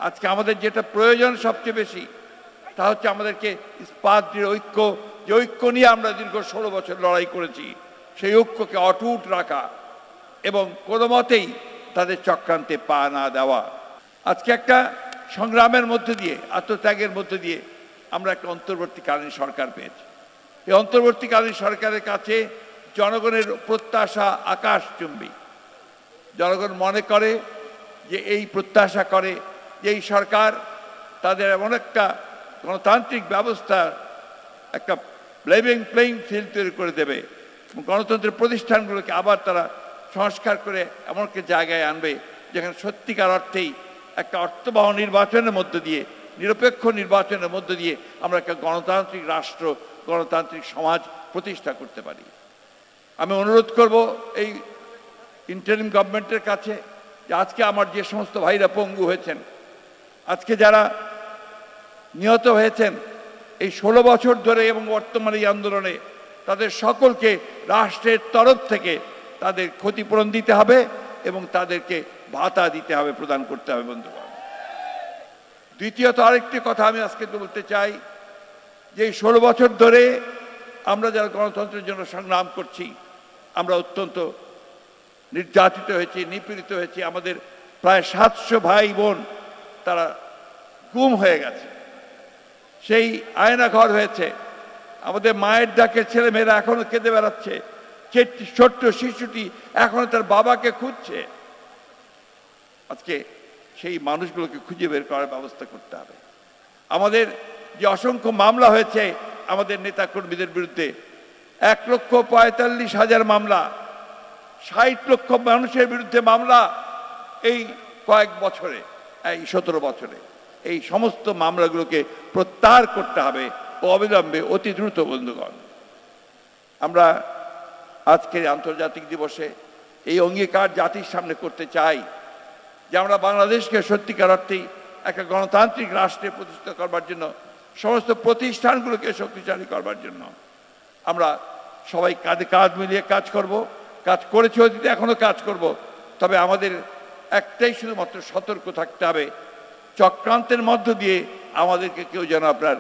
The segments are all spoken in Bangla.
আজকে আমাদের যেটা প্রয়োজন সবচেয়ে বেশি তা হচ্ছে আমাদেরকে ইস্পাতের ঐক্য, যে ঐক্য নিয়ে আমরা দীর্ঘ 16 বছর লড়াই করেছি, সেই ঐক্যকে অটুট রাখা এবং কোনো মতেই তাদের চক্রান্তে পা না দেওয়া। আজকে একটা সংগ্রামের মধ্যে দিয়ে, আত্মত্যাগের মধ্যে দিয়ে আমরা একটা অন্তর্বর্তীকালীন সরকার পেয়েছি। এই অন্তর্বর্তীকালীন সরকারের কাছে জনগণের প্রত্যাশা আকাশচুম্বী। জনগণ মনে করে যে এই প্রত্যাশা করে যে এই সরকার তাদের এমন একটা গণতান্ত্রিক ব্যবস্থা, একটা প্লেইং ফিল্ড তৈরি করে দেবে এবং গণতন্ত্রের প্রতিষ্ঠানগুলোকে আবার তারা সংস্কার করে এমন একটা জায়গায় আনবে যেখানে সত্যিকার অর্থেই একটা অর্থবহ নির্বাচনের মধ্য দিয়ে, নিরপেক্ষ নির্বাচনের মধ্য দিয়ে আমরা একটা গণতান্ত্রিক রাষ্ট্র, গণতান্ত্রিক সমাজ প্রতিষ্ঠা করতে পারি। আমি অনুরোধ করব এই ইন্টারিম গভর্নমেন্টের কাছে যে আজকে আমার যে সমস্ত ভাইরা পঙ্গু হয়েছেন, আজকে যারা নিহত হয়েছেন এই 16 বছর ধরে এবং বর্তমানে এই আন্দোলনে, তাদের সকলকে রাষ্ট্রের তরফ থেকে তাদের ক্ষতিপূরণ দিতে হবে এবং তাদেরকে ভাতা দিতে হবে, প্রদান করতে হবে বন্ধুগণ। দ্বিতীয়ত আরেকটি কথা আমি আজকে বলতে চাই যে এই 16 বছর ধরে আমরা যারা গণতন্ত্রের জন্য সংগ্রাম করছি, আমরা অত্যন্ত নির্যাতিত হয়েছি, নিপীড়িত হয়েছি। আমাদের প্রায় 700 ভাই বোন তারা গুম হয়ে গেছে, সেই আয়না ঘর হয়েছে। আমাদের মায়ের ডাকে ছেলেমেয়েরা এখনো কেঁদে বেড়াচ্ছে, ছোট্ট শিশুটি এখনো তার বাবাকে খুঁজছে। আজকে সেই মানুষগুলোকে খুঁজে বের করার ব্যবস্থা করতে হবে। আমাদের যে অসংখ্য মামলা হয়েছে আমাদের নেতা কর্মীদের বিরুদ্ধে, 1,45,000 মামলা, 60 লক্ষ মানুষের বিরুদ্ধে মামলা এই কয়েক বছরে, এই 17 বছরে। এই সমস্ত মামলাগুলোকে প্রত্যাহার করতে হবে অবিলম্বে, অতি দ্রুত বন্ধুগণ। আমরা আজকের আন্তর্জাতিক দিবসে এই অঙ্গীকার জাতির সামনে করতে চাই যে আমরা বাংলাদেশকে সত্যিকার অর্থেই একটা গণতান্ত্রিক রাষ্ট্রে প্রতিষ্ঠা করবার জন্য, সমস্ত প্রতিষ্ঠানগুলোকে শক্তিশালী করবার জন্য আমরা সবাই কাঁধে কাঁধ মিলিয়ে কাজ করব। কাজ করেছি অতীতে, এখনো কাজ করব। তবে আমাদের একটাই শুধুমাত্র সতর্ক থাকতে হবে, চক্রান্তের মধ্য দিয়ে আমাদেরকে কেউ যেন আপনার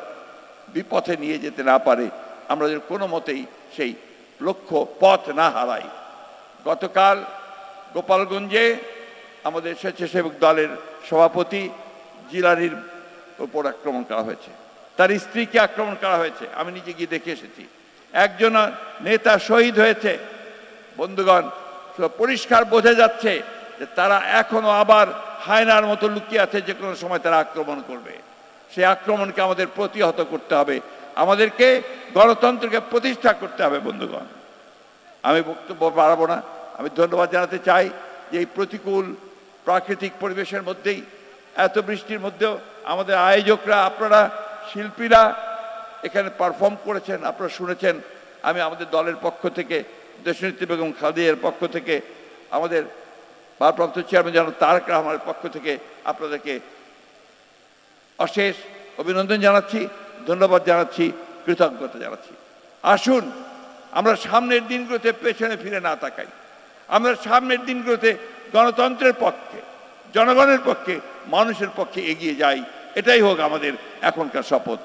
বিপথে নিয়ে যেতে না পারে, আমরা যেন কোনো মতেই সেই লক্ষ্য পথ না হারাই। গতকাল গোপালগঞ্জে আমাদের স্বেচ্ছাসেবক দলের সভাপতি জিলানির উপর আক্রমণ করা হয়েছে, তার স্ত্রীকে আক্রমণ করা হয়েছে। আমি নিজে গিয়ে দেখে এসেছি। একজন নেতা শহীদ হয়েছে। বন্ধুগণ, পরিষ্কার বোঝা যাচ্ছে যে তারা এখনো আবার হায়নার মতো লুকিয়ে আছে, যে কোনো সময় তারা আক্রমণ করবে। সেই আক্রমণকে আমাদের প্রতিহত করতে হবে, আমাদেরকে গণতন্ত্রকে প্রতিষ্ঠা করতে হবে বন্ধুগণ। আমি বক্তব্য বাড়াবো না। আমি ধন্যবাদ জানাতে চাই যে এই প্রতিকূল প্রাকৃতিক পরিবেশের মধ্যেই, এত বৃষ্টির মধ্যেও আমাদের আয়োজকরা, আপনারা শিল্পীরা এখানে পারফর্ম করেছেন, আপনারা শুনেছেন। আমি আমাদের দলের পক্ষ থেকে, দেশনেত্রী বেগম খালেদার পক্ষ থেকে, আমাদের ভারপ্রাপ্ত চেয়ারম্যান জনাব তারেক রহমানের পক্ষ থেকে আপনাদেরকে অশেষ অভিনন্দন জানাচ্ছি, ধন্যবাদ জানাচ্ছি, কৃতজ্ঞতা জানাচ্ছি। আসুন আমরা সামনের দিনগুলোতে পেছনে ফিরে না তাকাই, আমরা সামনের দিনগুলোতে গণতন্ত্রের পক্ষে, জনগণের পক্ষে, মানুষের পক্ষে এগিয়ে যাই। এটাই হোক আমাদের এখনকার শপথ।